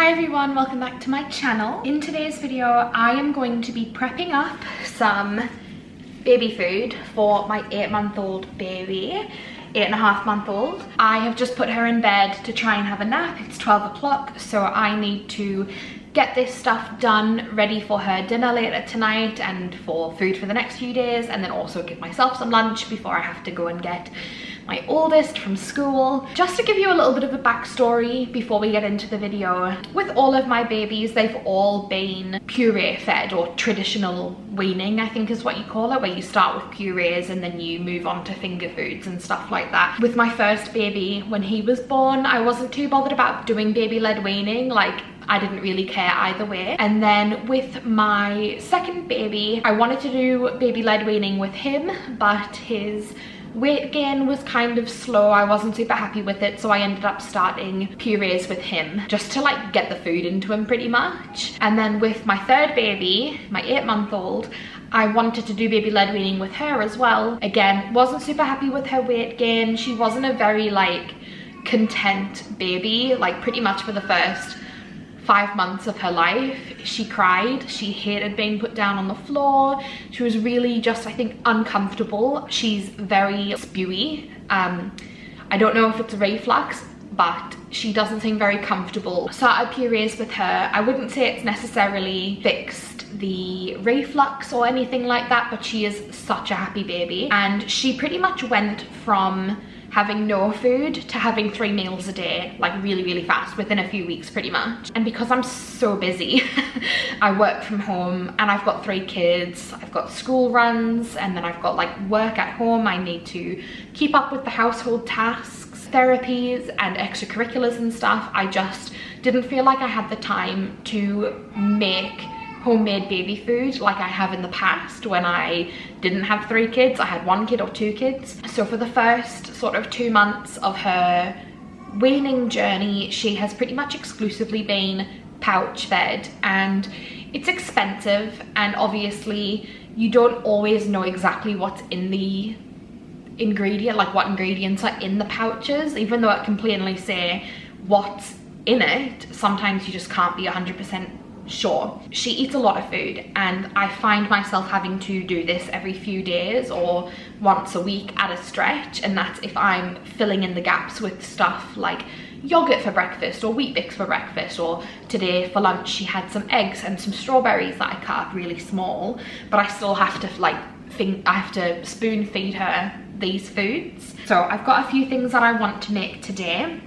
Hi everyone, welcome back to my channel. In today's video, I am going to be prepping up some baby food for my 8-month-old baby, 8.5-month-old. I have just put her in bed to try and have a nap. It's 12 o'clock, so I need to get this stuff done, ready for her dinner later tonight and for food for the next few days, and then also give myself some lunch before I have to go and get my oldest from school. Just to give you a little bit of a backstory before we get into the video, with all of my babies, they've all been puree fed, or traditional weaning, I think is what you call it, where you start with purees and then you move on to finger foods and stuff like that. With my first baby, when he was born, I wasn't too bothered about doing baby-led weaning. Like, I didn't really care either way. And then with my second baby, I wanted to do baby-led weaning with him, but his weight gain was kind of slow. I wasn't super happy with it, so I ended up starting purees with him just to like get the food into him pretty much. And then with my third baby, my 8-month-old, I wanted to do baby-led weaning with her as well. Again, wasn't super happy with her weight gain. She wasn't a very like content baby. Like, pretty much for the first 5 months of her life, she cried. She hated being put down on the floor. She was really just, I think, uncomfortable. She's very spewy. I don't know if it's a reflux, but she doesn't seem very comfortable. Started purees with her. I wouldn't say it's necessarily fixed the reflux or anything like that, but she is such a happy baby. And she pretty much went from having no food to having 3 meals a day, like really fast, within a few weeks pretty much. And because I'm so busy, I work from home and I've got 3 kids, I've got school runs, and then I've got like work at home. I need to keep up with the household tasks, therapies and extracurriculars and stuff. I just didn't feel like I had the time to make homemade baby food like I have in the past when I didn't have 3 kids. I had 1 kid or 2 kids. So for the first sort of 2 months of her weaning journey, she has pretty much exclusively been pouch fed, and it's expensive, and obviously you don't always know exactly what's in the ingredient, like what ingredients are in the pouches. Even though it can plainly say what's in it, sometimes you just can't be 100% sure. She eats a lot of food, and I find myself having to do this every few days or once a week at a stretch, and that's if I'm filling in the gaps with stuff like yogurt for breakfast or Weet Bix for breakfast, or today for lunch she had some eggs and some strawberries that I cut up really small, but I still have to like I have to spoon feed her these foods. So I've got a few things that I want to make today,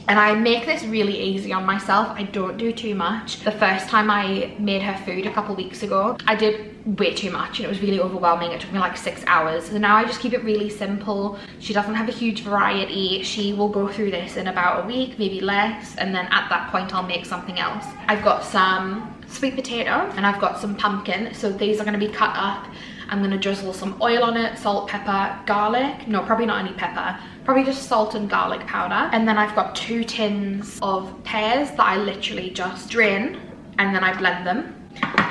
and I make this really easy on myself. I don't do too much. The first time I made her food a couple weeks ago, I did way too much and it was really overwhelming. It took me like 6 hours. So now I just keep it really simple. She doesn't have a huge variety. She will go through this in about a week, maybe less, and then at that point I'll make something else. I've got some sweet potato and I've got some pumpkin. So these are gonna be cut up. I'm gonna drizzle some oil on it, salt, pepper, garlic. No, probably not any pepper. Probably just salt and garlic powder. And then I've got 2 tins of pears that I literally just drain and then I blend them.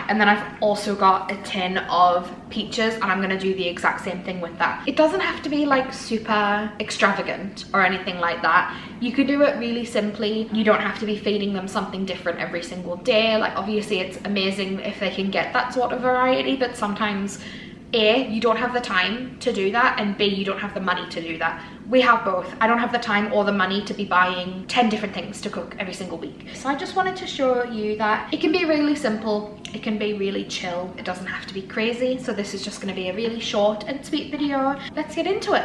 And then I've also got a tin of peaches, and I'm gonna do the exact same thing with that. It doesn't have to be like super extravagant or anything like that. You could do it really simply. You don't have to be feeding them something different every single day. Like, obviously it's amazing if they can get that sort of variety, but sometimes A, you don't have the time to do that, and B, you don't have the money to do that. We have both. I don't have the time or the money to be buying 10 different things to cook every single week. So I just wanted to show you that it can be really simple. It can be really chill. It doesn't have to be crazy. So this is just gonna be a really short and sweet video. Let's get into it.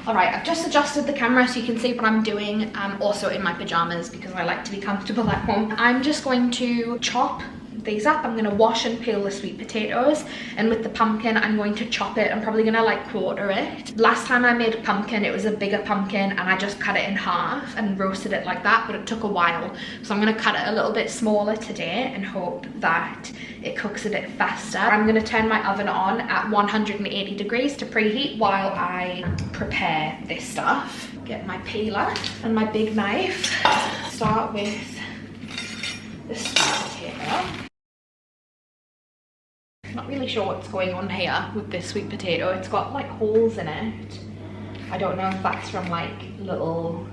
All right, I've just adjusted the camera so you can see what I'm doing. I'm also in my pajamas because I like to be comfortable at home. I'm just going to chop these up. I'm gonna wash and peel the sweet potatoes, and with the pumpkin I'm going to chop it. I'm probably gonna like quarter it. Last time I made a pumpkin, it was a bigger pumpkin and I just cut it in half and roasted it like that, but it took a while. So I'm gonna cut it a little bit smaller today and hope that it cooks a bit faster. I'm gonna turn my oven on at 180 degrees to preheat while I prepare this stuff. Get my peeler and my big knife. Start with the sweet potato. Not really sure what's going on here with this sweet potato. It's got like holes in it. I don't know if that's from like little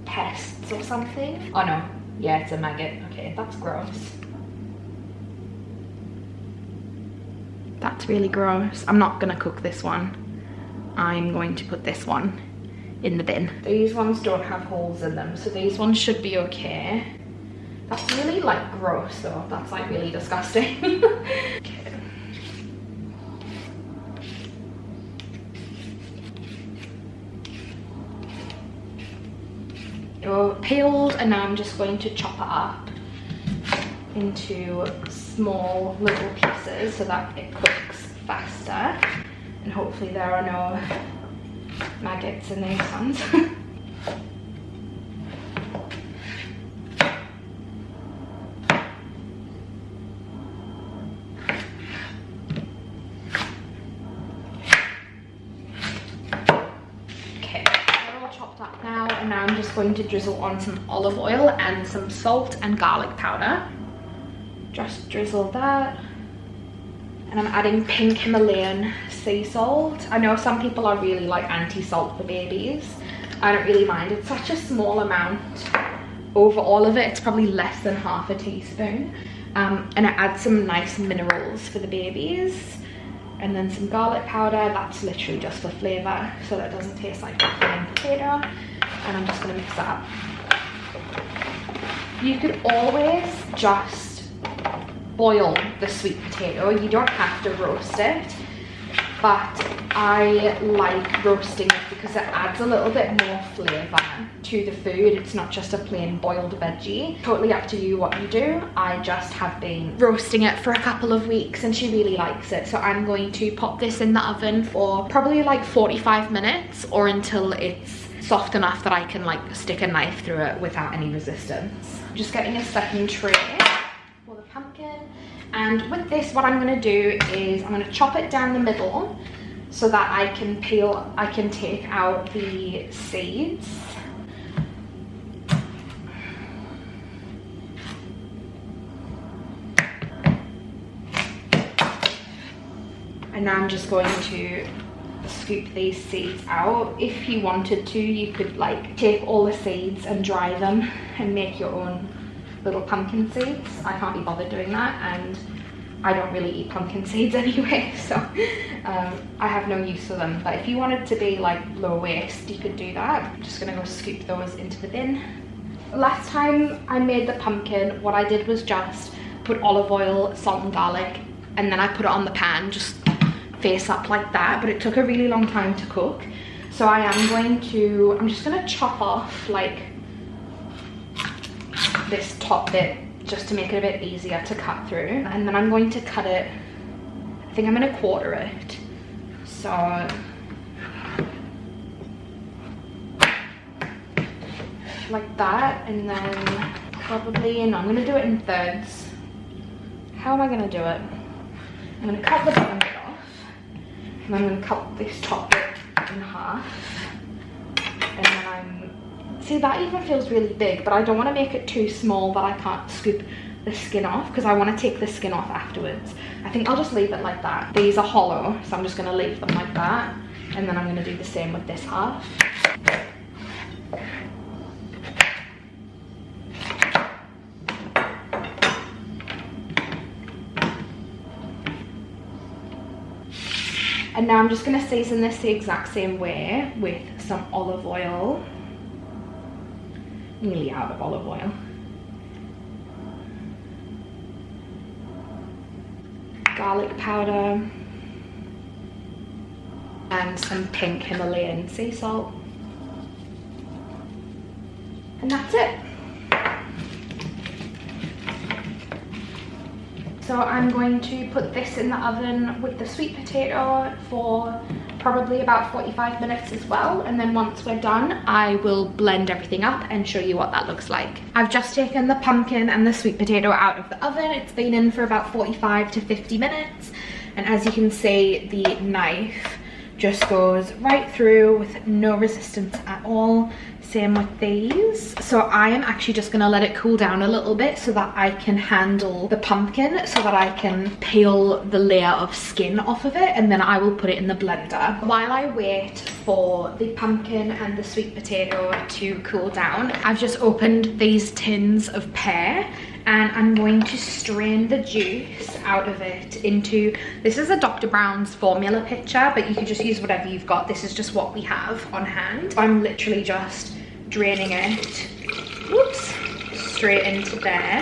pests or something. Oh no, Yeah, it's a maggot. Okay, that's gross. That's really gross. I'm not gonna cook this one. I'm going to put this one in the bin. These ones don't have holes in them, so these ones should be okay. That's really like gross though. That's like really disgusting. Okay. Peeled, and now I'm just going to chop it up into small little pieces so that it cooks faster, and hopefully there are no maggots in these ones. And now I'm just going to drizzle on some olive oil and some salt and garlic powder. Just drizzle that. And I'm adding pink Himalayan sea salt. I know some people are really like anti-salt for babies. I don't really mind. It's such a small amount over all of it. It's probably less than half a teaspoon. And it adds some nice minerals for the babies. And then some garlic powder. That's literally just for flavour, so that it doesn't taste like a plain potato. And I'm just going to mix that up. You could always just boil the sweet potato. You don't have to roast it, but I like roasting it because it adds a little bit more flavour to the food. It's not just a plain boiled veggie. Totally up to you what you do. I just have been roasting it for a couple of weeks and she really likes it. So I'm going to pop this in the oven for probably like 45 minutes or until it's soft enough that I can like stick a knife through it without any resistance. I'm just getting a second tray for the pumpkin, and with this what I'm going to do is I'm going to chop it down the middle so that I can take out the seeds. And now I'm just going to scoop these seeds out. If you wanted to, you could like take all the seeds and dry them and make your own little pumpkin seeds. I can't be bothered doing that, and I don't really eat pumpkin seeds anyway, so I have no use for them. But if you wanted to be like low waste, you could do that. I'm just gonna go scoop those into the bin. Last time I made the pumpkin, what I did was just put olive oil, salt and garlic, and then I put it on the pan just face up like that, but it took a really long time to cook. So I'm just gonna chop off like this top bit just to make it a bit easier to cut through, and then I'm going to cut it, I think I'm gonna quarter it, so like that, and then probably, and I'm gonna do it in thirds. How am I gonna do it? I'm gonna cut the bottom bit off, and I'm going to cut this top bit in half, and then see, that even feels really big, but I don't want to make it too small that I can't scoop the skin off, because I want to take the skin off afterwards. I think I'll just leave it like that. These are hollow, so I'm just going to leave them like that, and then I'm going to do the same with this half. And now I'm just going to season this the exact same way with some olive oil. Nearly out of olive oil. Garlic powder. And some pink Himalayan sea salt. And that's it. So I'm going to put this in the oven with the sweet potato for probably about 45 minutes as well, and then once we're done I will blend everything up and show you what that looks like. I've just taken the pumpkin and the sweet potato out of the oven. It's been in for about 45 to 50 minutes, and as you can see, the knife just goes right through with no resistance at all. Same with these. So I am actually just gonna let it cool down a little bit so that I can handle the pumpkin, so that I can peel the layer of skin off of it, and then I will put it in the blender. While I wait for the pumpkin and the sweet potato to cool down, I've just opened these tins of pear, and I'm going to strain the juice out of it into, this is a Dr. Brown's formula pitcher, but you can just use whatever you've got. This is just what we have on hand. I'm literally just draining it, whoops, straight into there.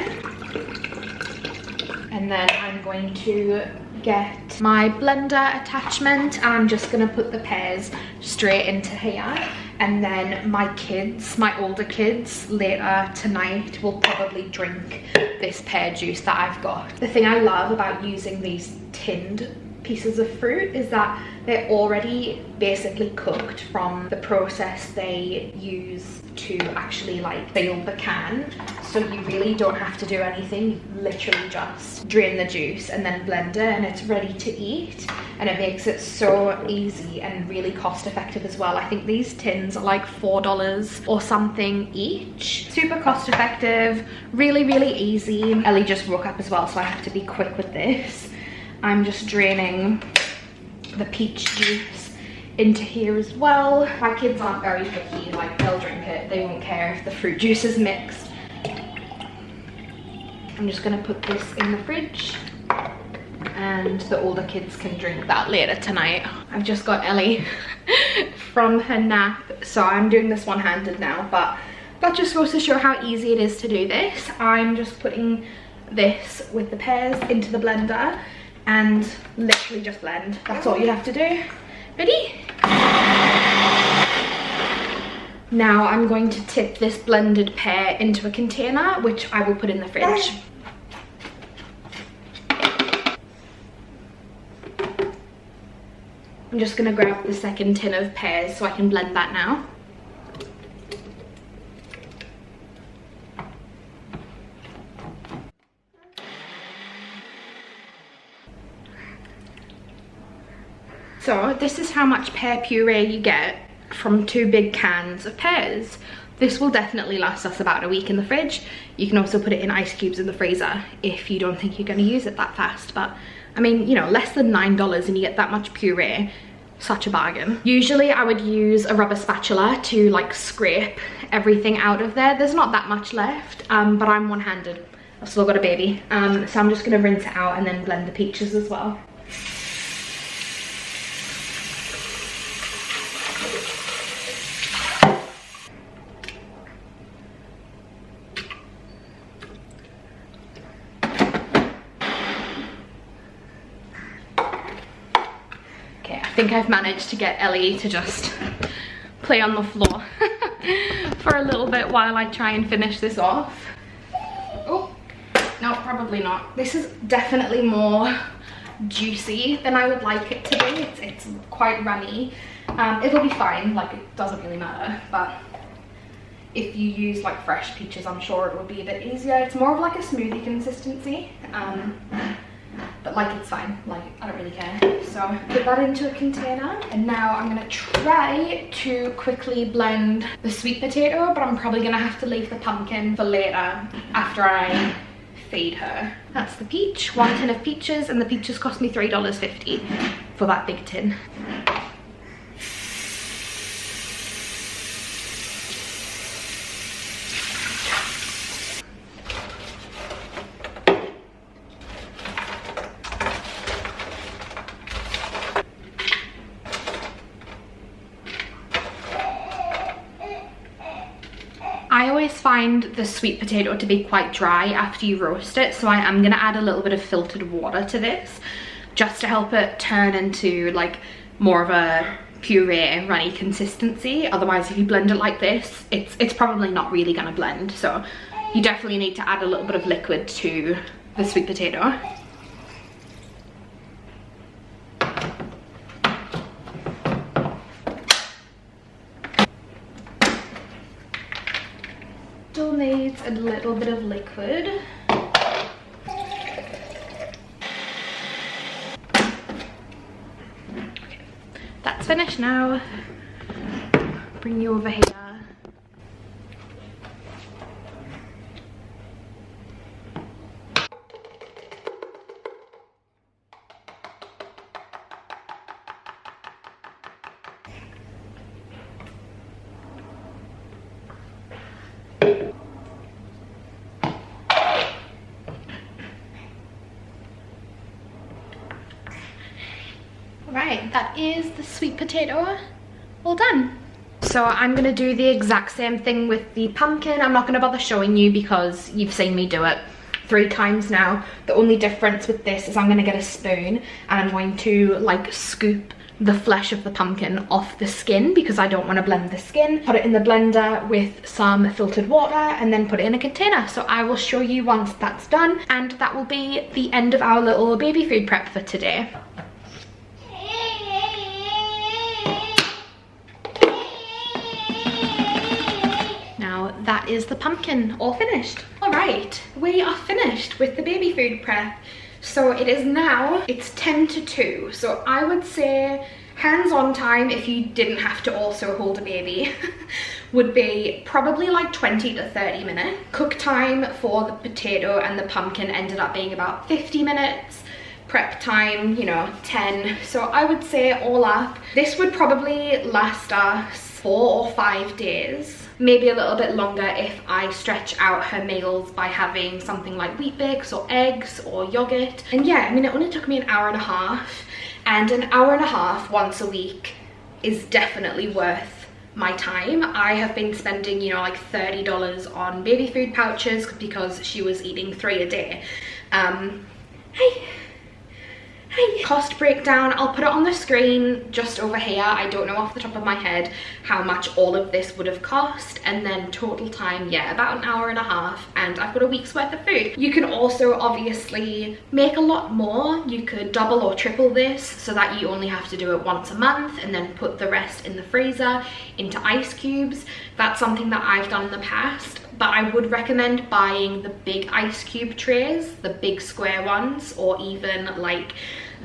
And then I'm going to get my blender attachment, and I'm just gonna put the pears straight into here. And then my kids, my older kids, later tonight will probably drink this pear juice that I've got. The thing I love about using these tinned pieces of fruit is that they're already basically cooked from the process they use to actually like fill the can. So you really don't have to do anything. You literally just drain the juice and then blend it, and it's ready to eat. And it makes it so easy and really cost effective as well. I think these tins are like $4 or something each. Super cost effective, really, really easy. Ellie just woke up as well, so I have to be quick with this. I'm just draining the peach juice into here as well. My kids aren't very picky, like they'll drink it. They won't care if the fruit juice is mixed. I'm just gonna put this in the fridge, and the older kids can drink that later tonight. I've just got Ellie from her nap, so I'm doing this one-handed now, but that just goes to show how easy it is to do this. I'm just putting this with the pears into the blender and literally just blend. That's all you have to do. Ready? Now I'm going to tip this blended pear into a container, which I will put in the fridge. I'm just gonna grab the second tin of pears so I can blend that now. So this is how much pear puree you get from 2 big cans of pears. This will definitely last us about a week in the fridge. You can also put it in ice cubes in the freezer if you don't think you're going to use it that fast. But I mean, you know, less than $9 and you get that much puree. Such a bargain. Usually I would use a rubber spatula to like scrape everything out of there. There's not that much left, but I'm one-handed. I've still got a baby. So I'm just going to rinse it out and then blend the peaches as well. I think I've managed to get Ellie to just play on the floor for a little bit while I try and finish this off. Oh, no, probably not. This is definitely more juicy than I would like it to be. It's quite runny. It'll be fine, like it doesn't really matter, but if you use like fresh peaches, I'm sure it will be a bit easier. It's more of like a smoothie consistency. But like it's fine, like I don't really care. So put that into a container, and now I'm gonna try to quickly blend the sweet potato, but I'm probably gonna have to leave the pumpkin for later after I feed her. That's the peach, 1 tin of peaches, and the peaches cost me $3.50 for that big tin. I always find the sweet potato to be quite dry after you roast it, so I am going to add a little bit of filtered water to this just to help it turn into like more of a puree runny consistency. Otherwise, if you blend it like this, it's probably not really going to blend, so you definitely need to add a little bit of liquid to the sweet potato. Still needs a little bit of liquid. Okay, that's finished now. Bring you over here. right, that is the sweet potato all done. So I'm gonna do the exact same thing with the pumpkin. I'm not gonna bother showing you because you've seen me do it 3 times now. The only difference with this is I'm gonna get a spoon and I'm going to like scoop the flesh of the pumpkin off the skin because I don't want to blend the skin. Put it in the blender with some filtered water and then put it in a container. So I will show you once that's done, and that will be the end of our little baby food prep for today. Now that is the pumpkin all finished. All right, we are finished with the baby food prep. So it is now, it's 10 to 2. So I would say hands-on time, if you didn't have to also hold a baby, would be probably like 20 to 30 minutes. Cook time for the potato and the pumpkin ended up being about 50 minutes. Prep time, you know, 10. So I would say all up, this would probably last us 4 or 5 days. Maybe a little bit longer if I stretch out her meals by having something like wheat bix or eggs or yogurt. And yeah, I mean, it only took me an hour and a half, and an hour and a half once a week is definitely worth my time. I have been spending, you know, like $30 on baby food pouches because she was eating 3 a day. Hey. Cost breakdown, I'll put it on the screen just over here. I don't know off the top of my head how much all of this would have cost, and then total time, yeah, about an hour and a half, and I've got a week's worth of food. You can also obviously make a lot more. You could double or triple this so that you only have to do it once a month and then put the rest in the freezer into ice cubes. That's something that I've done in the past, but I would recommend buying the big ice cube trays, the big square ones, or even like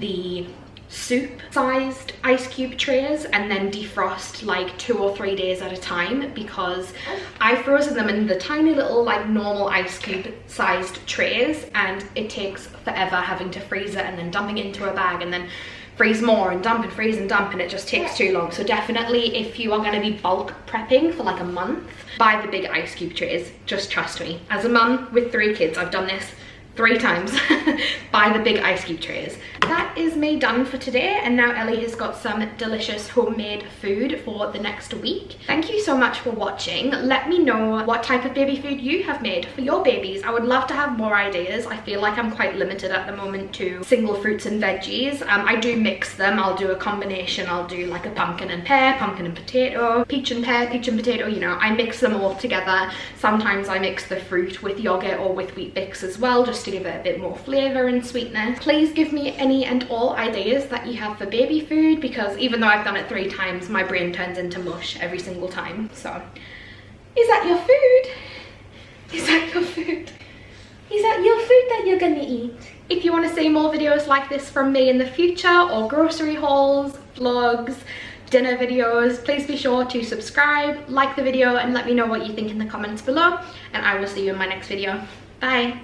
the soup sized ice cube trays, and then defrost like 2 or 3 days at a time, because I've frozen them in the tiny little like normal ice cube sized trays and it takes forever having to freeze it and then dumping it into a bag and then freeze more and dump and freeze and dump, and it just takes too long. So definitely, if you are going to be bulk prepping for like a month, buy the big ice cube trays. Just trust me. As a mum with 3 kids, I've done this 3 times. Buy the big ice cube trays. That is me done for today, and now Ellie has got some delicious homemade food for the next week. Thank you so much for watching. Let me know what type of baby food you have made for your babies. I would love to have more ideas. I feel like I'm quite limited at the moment to single fruits and veggies. I do mix them. I'll do a combination. I'll do like a pumpkin and pear, pumpkin and potato, peach and pear, peach and potato, you know, I mix them all together. Sometimes I mix the fruit with yogurt or with wheat bix as well, just to give it a bit more flavor and sweetness. Please give me any and all ideas that you have for baby food, because even though I've done it 3 times, my brain turns into mush every single time. So, is that your food? Is that your food? Is that your food that you're gonna eat? If you want to see more videos like this from me in the future, or grocery hauls, vlogs, dinner videos, please be sure to subscribe, like the video, and let me know what you think in the comments below, and I will see you in my next video. Bye.